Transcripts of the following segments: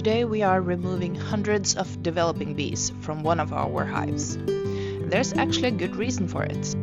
Today we are removing hundreds of developing bees from one of our hives. There's actually a good reason for it.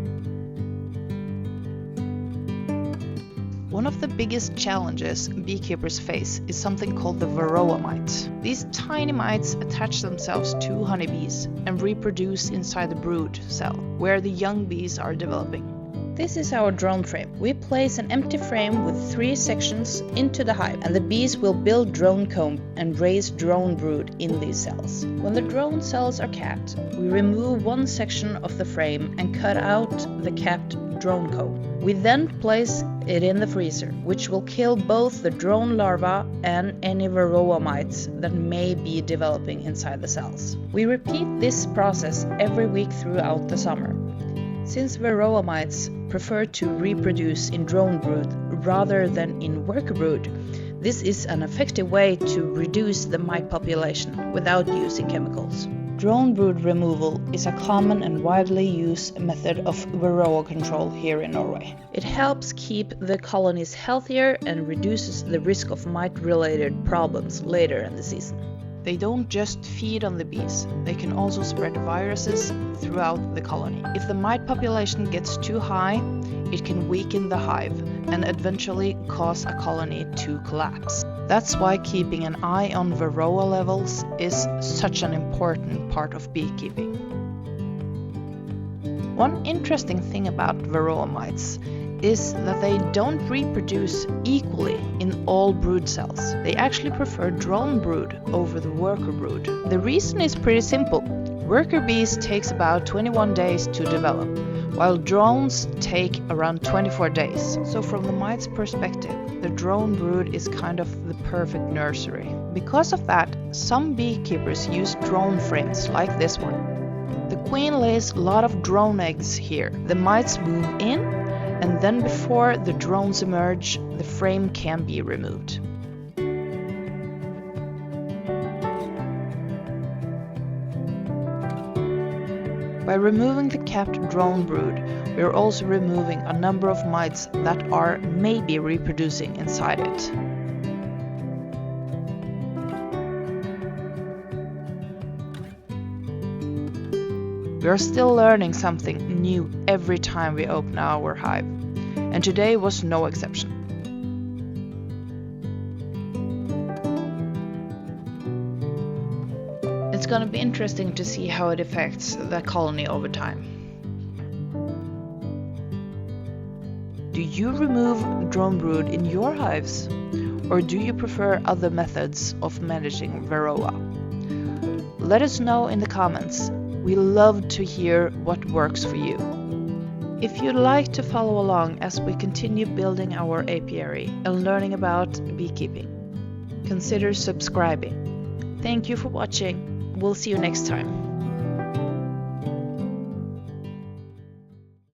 One of the biggest challenges beekeepers face is something called the Varroa mite. These tiny mites attach themselves to honeybees and reproduce inside the brood cell, where the young bees are developing. This is our drone frame. We place an empty frame with 3 sections into the hive, and the bees will build drone comb and raise drone brood in these cells. When the drone cells are capped, we remove one section of the frame and cut out the capped drone comb. We then place it in the freezer, which will kill both the drone larvae and any Varroa mites that may be developing inside the cells. We repeat this process every week throughout the summer. Since Varroa mites prefer to reproduce in drone brood rather than in worker brood, this is an effective way to reduce the mite population without using chemicals. Drone brood removal is a common and widely used method of Varroa control here in Norway. It helps keep the colonies healthier and reduces the risk of mite-related problems later in the season. They don't just feed on the bees, they can also spread viruses throughout the colony. If the mite population gets too high, it can weaken the hive and eventually cause a colony to collapse. That's why keeping an eye on Varroa levels is such an important part of beekeeping. One interesting thing about Varroa mites is that they don't reproduce equally in all brood cells. They actually prefer drone brood over the worker brood. The reason is pretty simple. Worker bees takes about 21 days to develop, while drones take around 24 days. So from the mite's perspective, the drone brood is kind of the perfect nursery. Because of that, some beekeepers use drone frames like this one. The queen lays a lot of drone eggs here. The mites move in, and then before the drones emerge, the frame can be removed. By removing the capped drone brood, we are also removing a number of mites that are maybe reproducing inside it. We are still learning something new every time we open our hive, and today was no exception. It's going to be interesting to see how it affects the colony over time. Do you remove drone brood in your hives, or do you prefer other methods of managing Varroa? Let us know in the comments. We love to hear what works for you. If you'd like to follow along as we continue building our apiary and learning about beekeeping, consider subscribing. Thank you for watching. We'll see you next time.